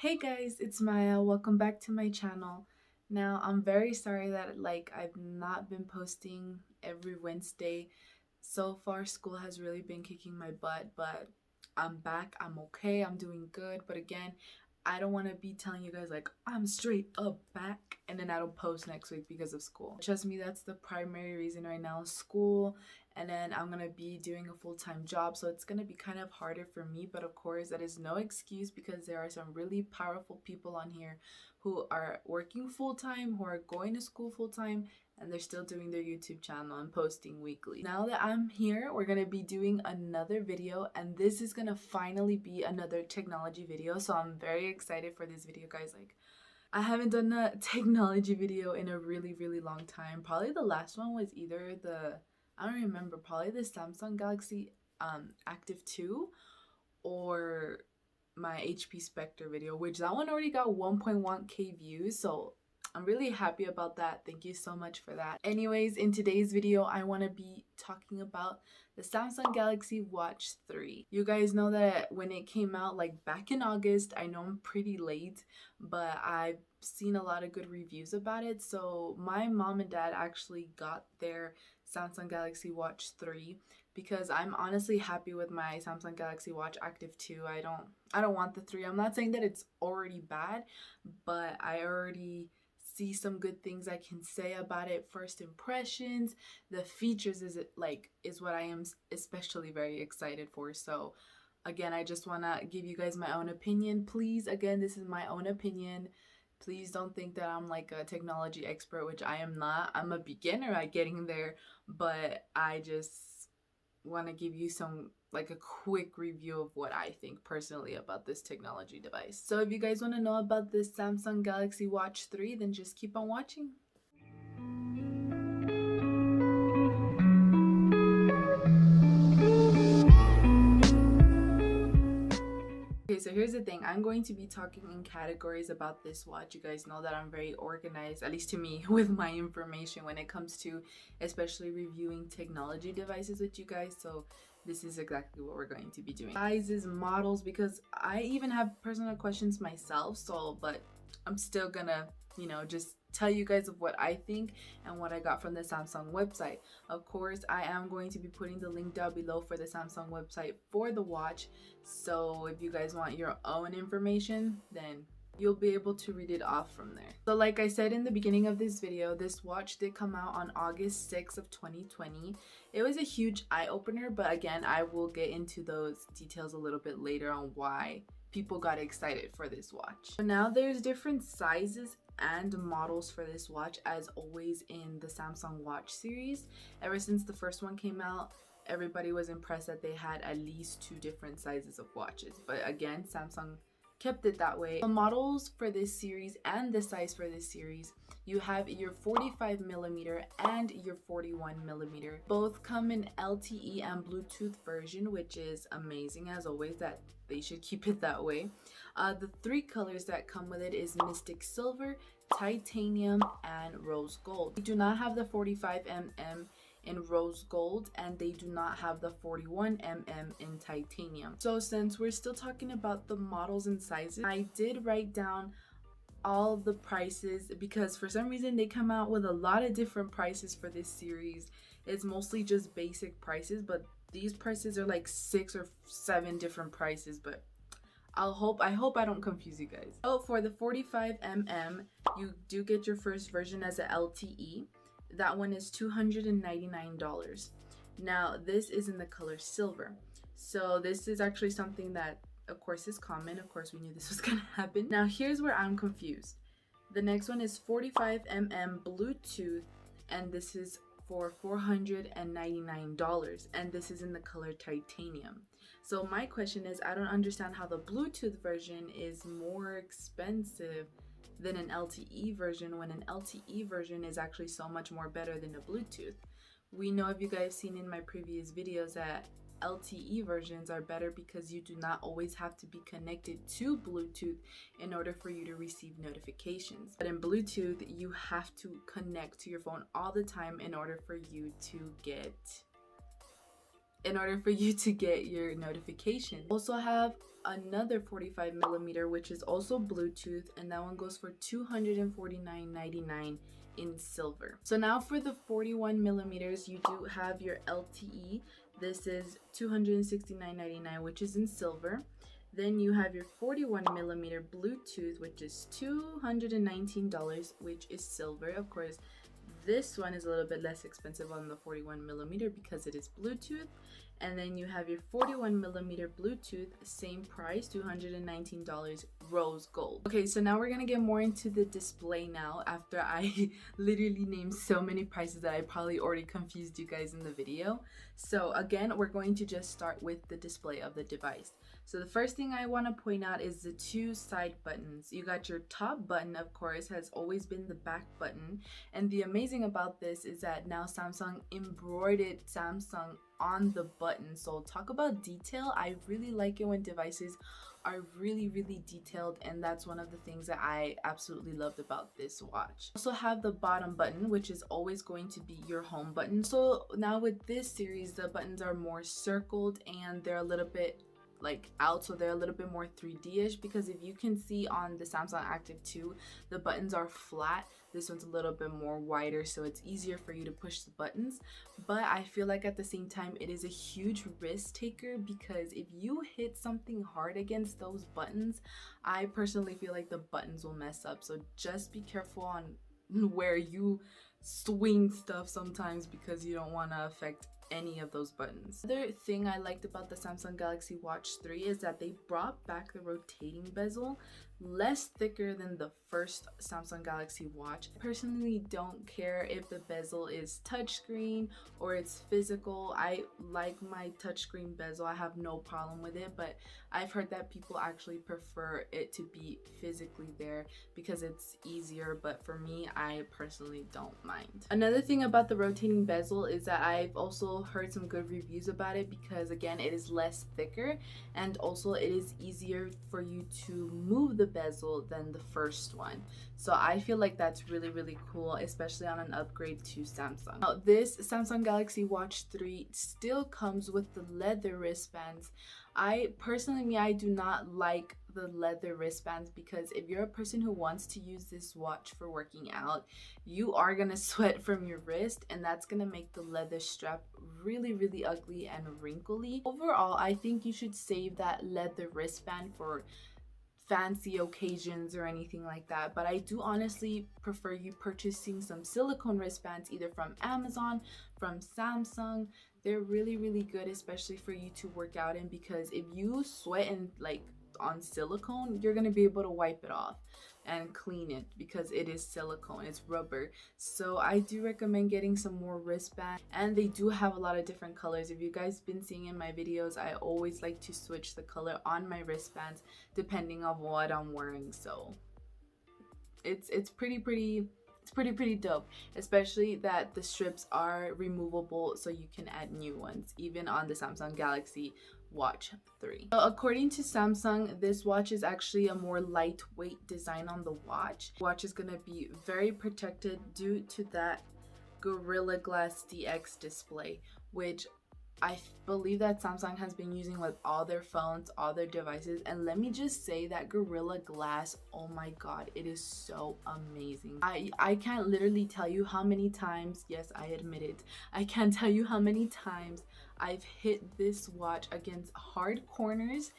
Hey guys, it's Maya. Welcome back to my channel. Now, I'm very sorry that I've not been posting every Wednesday. So far, school has really been kicking my butt, but I'm back. I'm okay. I'm doing good. But again, I don't want to be telling you guys I'm straight up back and then I don't post next week because of school. Trust me, that's the primary reason right now, school, and then I'm gonna be doing a full-time job, so it's gonna be kind of harder for me. But of course, that is no excuse because there are some really powerful people on here who are working full-time, who are going to school full-time, and they're still doing their YouTube channel and posting weekly. Now that I'm here, we're gonna be doing another video, and this is gonna finally be another technology video, so I'm very excited for this video, guys. I haven't done a technology video in a really long time. Probably the last one was either I don't remember, probably the Samsung Galaxy Active 2 or my HP Spectre video, which that one already got 1.1k views, so I'm really happy about that. Thank you so much for that. Anyways, in today's video, I want to be talking about the Samsung Galaxy Watch 3. You guys know that when it came out back in August, I know I'm pretty late, but I've seen a lot of good reviews about it. So my mom and dad actually got their Samsung Galaxy Watch 3 because I'm honestly happy with my Samsung Galaxy Watch Active 2. I don't want the 3. I'm not saying that it's already bad, but I already see some good things I can say about it. First impressions, the features is what I am especially very excited for. So again, I just want to give you guys my own opinion. Please, again, this is my own opinion. Please don't think that I'm like a technology expert, which I am not. I'm a beginner at getting there, but I just want to give you a quick review of what I think personally about this technology device. So if you guys want to know about this Samsung Galaxy Watch 3, then just keep on watching. Okay, so here's the thing. I'm going to be talking in categories about this watch. You guys know that I'm very organized, at least to me, with my information when it comes to especially reviewing technology devices with you guys. So this is exactly what we're going to be doing. Sizes, models, because I even have personal questions myself. But I'm still gonna, just tell you guys of what I think and what I got from the Samsung website. Of course, I am going to be putting the link down below for the Samsung website for the watch. So if you guys want your own information, then you'll be able to read it off from there. So like I said in the beginning of this video, this watch did come out on August 6th of 2020. It was a huge eye-opener, but again, I will get into those details a little bit later on why people got excited for this watch. So now there's different sizes and models for this watch, as always in the Samsung Watch series. Ever since the first one came out, everybody was impressed that they had at least 2 different sizes of watches. But again, Samsung kept it that way. The models for this series and the size for this series, you have your 45mm and your 41mm. Both come in LTE and Bluetooth version, which is amazing as always that they should keep it that way. The 3 colors that come with it is Mystic Silver, Titanium, and Rose Gold. We do not have the 45mm in rose gold, and they do not have the 41mm in titanium. So since we're still talking about the models and sizes, I did write down all the prices because for some reason they come out with a lot of different prices for this series. It's mostly just basic prices, but these prices are like 6 or 7 different prices, but I hope I don't confuse you guys. So for the 45mm, you do get your first version as a LTE. That one is $299. Now this is in the color silver. So this is actually something that of course is common. Of course we knew this was gonna happen. Now here's where I'm confused. The next one is 45mm Bluetooth, and this is for $499, and this is in the color titanium. So my question is, I don't understand how the Bluetooth version is more expensive than an LTE version when an LTE version is actually so much more better than a Bluetooth. We know, if you guys seen in my previous videos, that LTE versions are better because you do not always have to be connected to Bluetooth in order for you to receive notifications. But in Bluetooth, you have to connect to your phone all the time in order for you to get your notification. Also have another 45 millimeter, which is also Bluetooth, and that one goes for $249.99 in silver. So now for the 41 millimeters, you do have your LTE. This is $269.99, which is in silver. Then you have your 41 millimeter Bluetooth, which is $219, which is silver. Of course, this one is a little bit less expensive on the 41 millimeter because it is Bluetooth. And then you have your 41 millimeter Bluetooth, same price, $219, rose gold. Okay, so now we're gonna get more into the display now after I literally named so many prices that I probably already confused you guys in the video. So again, we're going to just start with the display of the device. So the first thing I want to point out is the two side buttons. You got your top button, of course, has always been the back button. And the amazing about this is that now Samsung embroidered Samsung on the button. So talk about detail. I really like it when devices are really detailed, and that's one of the things that I absolutely loved about this watch. Also have the bottom button, which is always going to be your home button. So now with this series, the buttons are more circled and they're a little bit like out, so they're a little bit more 3D-ish, because if you can see on the Samsung Active 2, the buttons are flat. This one's a little bit more wider, so it's easier for you to push the buttons. But I feel like at the same time, it is a huge risk taker, because if you hit something hard against those buttons, I personally feel like the buttons will mess up. So just be careful on where you swing stuff sometimes, because you don't want to affect any of those buttons. The other thing I liked about the Samsung Galaxy Watch 3 is that they brought back the rotating bezel, less thicker than the first Samsung Galaxy Watch. I personally don't care if the bezel is touchscreen or it's physical. I like my touchscreen bezel. I have no problem with it, but I've heard that people actually prefer it to be physically there because it's easier, but for me, I personally don't mind. Another thing about the rotating bezel is that I've also heard some good reviews about it, because again, it is less thicker, and also it is easier for you to move the bezel than the first one. So I feel like that's really cool, especially on an upgrade to Samsung. Now, this Samsung Galaxy Watch 3 still comes with the leather wristbands. I do not like the leather wristbands, because if you're a person who wants to use this watch for working out, you are gonna sweat from your wrist, and that's gonna make the leather strap really ugly and wrinkly. Overall, I think you should save that leather wristband for fancy occasions or anything like that, but I do honestly prefer you purchasing some silicone wristbands, either from Amazon, from Samsung. They're really good, especially for you to work out in, because if you sweat and like on silicone, you're gonna be able to wipe it off and clean it, because it is silicone, it's rubber. So I do recommend getting some more wristbands, and they do have a lot of different colors. If you guys been seeing in my videos, I always like to switch the color on my wristbands depending on what I'm wearing. So it's pretty dope, especially that the strips are removable, so you can add new ones even on the Samsung Galaxy Watch 3. So according to Samsung, this watch is actually a more lightweight design on the watch. Watch is gonna be very protected due to that Gorilla Glass DX display, which I believe that Samsung has been using with all their phones, all their devices. And let me just say that Gorilla Glass, oh my god, it is so amazing. I can't literally tell you how many times, yes, I admit it, I can't tell you how many times I've hit this watch against hard corners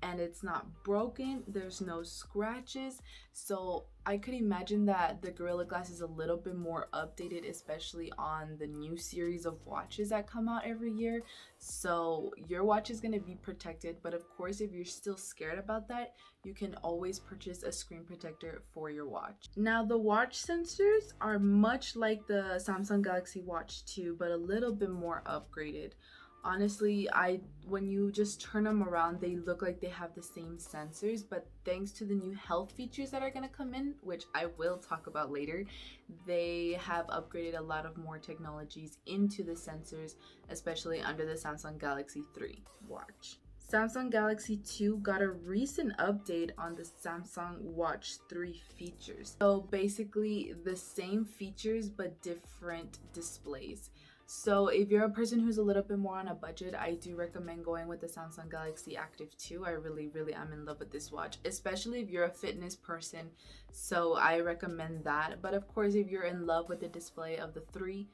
and it's not broken, there's no scratches. So I could imagine that the Gorilla Glass is a little bit more updated, especially on the new series of watches that come out every year. So your watch is going to be protected, but of course, if you're still scared about that, you can always purchase a screen protector for your watch. Now, the watch sensors are much like the Samsung Galaxy Watch 2, but a little bit more upgraded. Honestly, when you just turn them around, they look like they have the same sensors, but thanks to the new health features that are going to come in, which I will talk about later, they have upgraded a lot of more technologies into the sensors, especially under the Samsung Galaxy 3 watch. Samsung Galaxy 2 got a recent update on the Samsung Watch 3 features. So basically the same features but different displays. So if you're a person who's a little bit more on a budget, I do recommend going with the Samsung Galaxy Active 2. I really am in love with this watch, especially if you're a fitness person. So I recommend that. But of course, if you're in love with the display of the 3,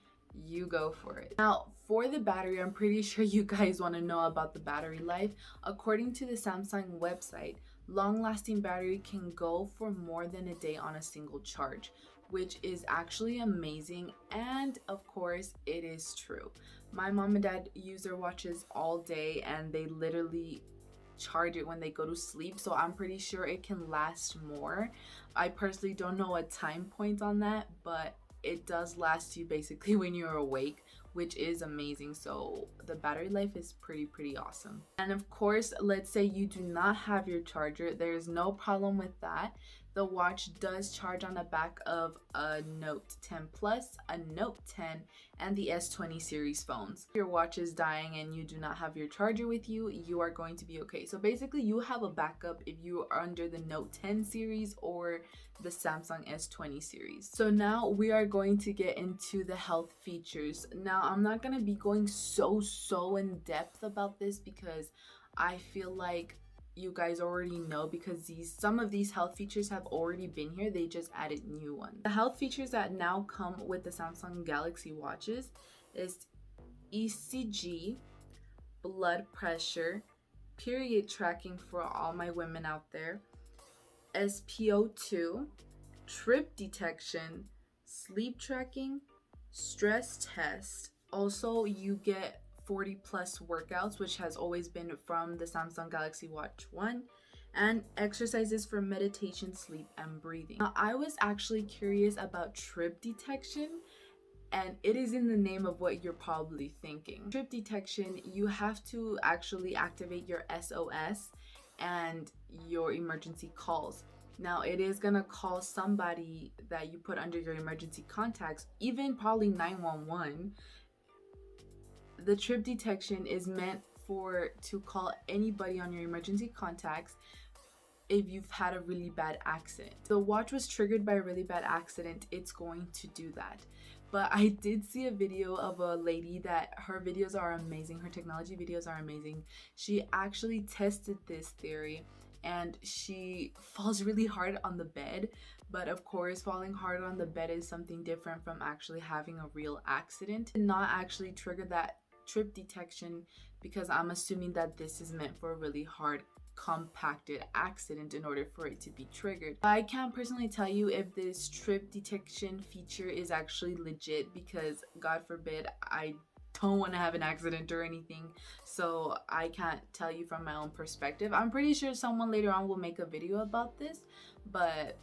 you go for it. Now, for the battery, I'm pretty sure you guys want to know about the battery life. According to the Samsung website, long-lasting battery can go for more than a day on a single charge, which is actually amazing, and of course it is true. My mom and dad use their watches all day and they literally charge it when they go to sleep, so I'm pretty sure it can last more. I personally don't know a time point on that, but it does last you basically when you're awake, which is amazing. So the battery life is pretty awesome. And of course, let's say you do not have your charger, there's no problem with that. The watch does charge on the back of a Note 10 Plus, a Note 10, and the S20 series phones. If your watch is dying and you do not have your charger with you, you are going to be okay. So basically you have a backup if you are under the Note 10 series or the Samsung S20 series. So now we are going to get into the health features. Now I'm not going to be going so in depth about this because I feel like you guys already know, because some of these health features have already been here, they just added new ones. The health features that now come with the Samsung Galaxy watches is ECG, blood pressure, period tracking for all my women out there, SpO2, trip detection, sleep tracking, stress test. Also, you get 40 plus workouts, which has always been from the Samsung Galaxy Watch 1, and exercises for meditation, sleep, and breathing. Now, I was actually curious about trip detection, and it is in the name of what you're probably thinking. Trip detection, you have to actually activate your SOS and your emergency calls. Now, it is gonna call somebody that you put under your emergency contacts, even probably 911. The trip detection is meant to call anybody on your emergency contacts if you've had a really bad accident. The watch was triggered by a really bad accident, it's going to do that. But I did see a video of a lady that her videos are amazing, her technology videos are amazing. She actually tested this theory and she falls really hard on the bed. But of course, falling hard on the bed is something different from actually having a real accident. Did not actually trigger that trip detection because I'm assuming that this is meant for a really hard compacted accident in order for it to be triggered. I can't personally tell you if this trip detection feature is actually legit because God forbid I don't want to have an accident or anything, so I can't tell you from my own perspective. I'm pretty sure someone later on will make a video about this, but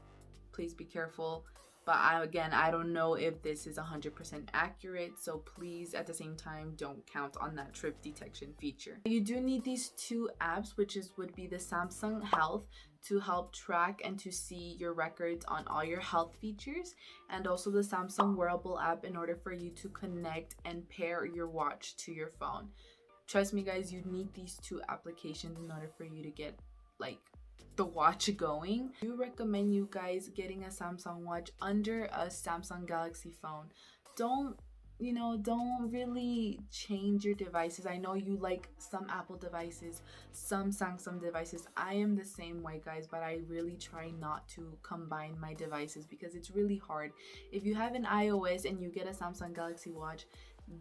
please be careful. But I don't know if this is 100% accurate, so please at the same time don't count on that trip detection feature. You do need these two apps, which would be the Samsung Health to help track and to see your records on all your health features, and also the Samsung Wearable app in order for you to connect and pair your watch to your phone. Trust me guys, you need these two applications in order for you to get like the watch going. I do recommend you guys getting a Samsung watch under a Samsung Galaxy phone. Don't really change your devices. I know you like some Apple devices, some Samsung devices. I am the same way guys, but I really try not to combine my devices because it's really hard. If you have an iOS and you get a Samsung Galaxy watch,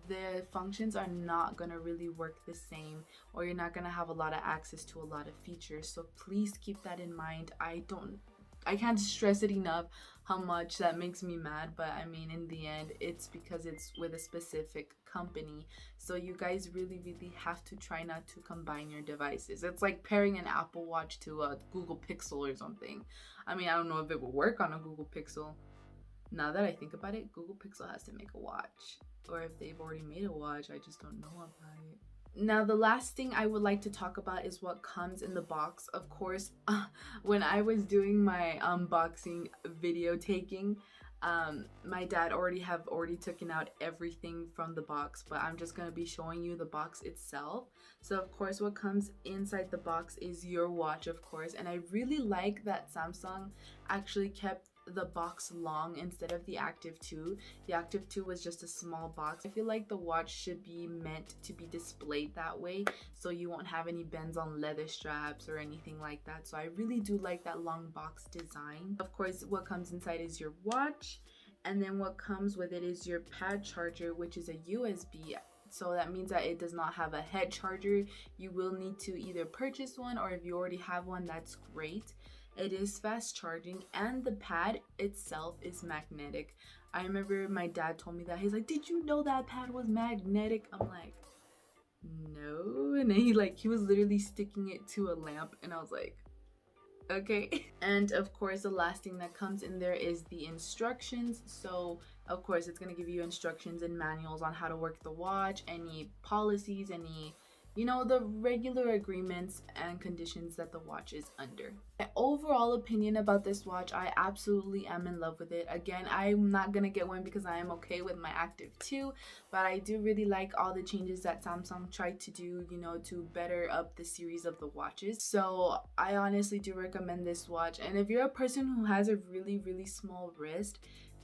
the functions are not gonna really work the same, or you're not gonna have a lot of access to a lot of features. So please keep that in mind. I can't stress it enough how much that makes me mad, but I mean in the end it's because it's with a specific company. So you guys really have to try not to combine your devices. It's like pairing an Apple Watch to a Google Pixel or something. I mean, I don't know if it will work on a Google Pixel. Now that I think about it, Google Pixel has to make a watch. Or if they've already made a watch, I just don't know about it. Now, the last thing I would like to talk about is what comes in the box. Of course, when I was doing my unboxing video taking, my dad already taken out everything from the box, but I'm just gonna be showing you the box itself. So of course what comes inside the box is your watch, of course, and I really like that Samsung actually kept the box long instead of the Active 2. The Active 2 was just a small box. I feel like the watch should be meant to be displayed that way, so you won't have any bends on leather straps or anything like that. So I really do like that long box design. Of course, what comes inside is your watch, and then what comes with it is your pad charger, which is a USB. So that means that it does not have a head charger. You will need to either purchase one, or if you already have one, that's great. It is fast charging, and the pad itself is magnetic. I remember my dad told me that. He's like, did you know that pad was magnetic? I'm like, no. And then he was literally sticking it to a lamp, and I was like, okay. And of course, the last thing that comes in there is the instructions. So of course, it's going to give you instructions and manuals on how to work the watch, any policies, any, you know, the regular agreements and conditions that the watch is under. My overall opinion about this watch, I absolutely am in love with it. Again, I'm not gonna get one because I am okay with my Active 2, but I do really like all the changes that Samsung tried to do, you know, to better up the series of the watches. So I honestly do recommend this watch. And if you're a person who has a really small wrist,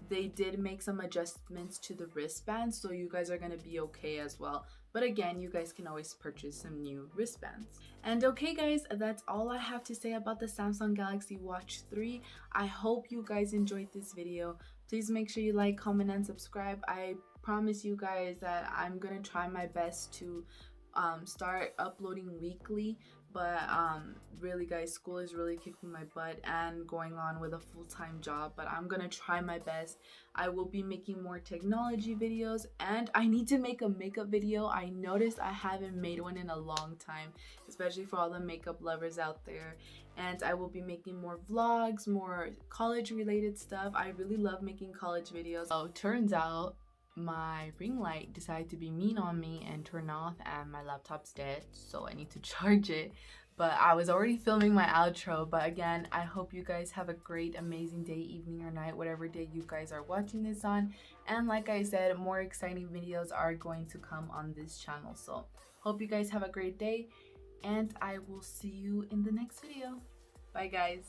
they did make some adjustments to the wristband, so you guys are going to be okay as well. But again, you guys can always purchase some new wristbands. And okay guys, that's all I have to say about the Samsung Galaxy Watch 3. I hope you guys enjoyed this video. Please make sure you like, comment, and subscribe. I promise you guys that I'm going to try my best to start uploading weekly, but really guys, school is really kicking my butt and going on with a full-time job, but I'm gonna try my best. I will be making more technology videos, and I need to make a makeup video. I noticed I haven't made one in a long time, especially for all the makeup lovers out there. And I will be making more vlogs, more college related stuff. I really love making college videos. Oh, turns out my ring light decided to be mean on me and turn off, and my laptop's dead, so I need to charge it. But I was already filming my outro. But again, I hope you guys have a great, amazing day, evening, or night, whatever day you guys are watching this on. And like I said, more exciting videos are going to come on this channel. So hope you guys have a great day, and I will see you in the next video. Bye guys.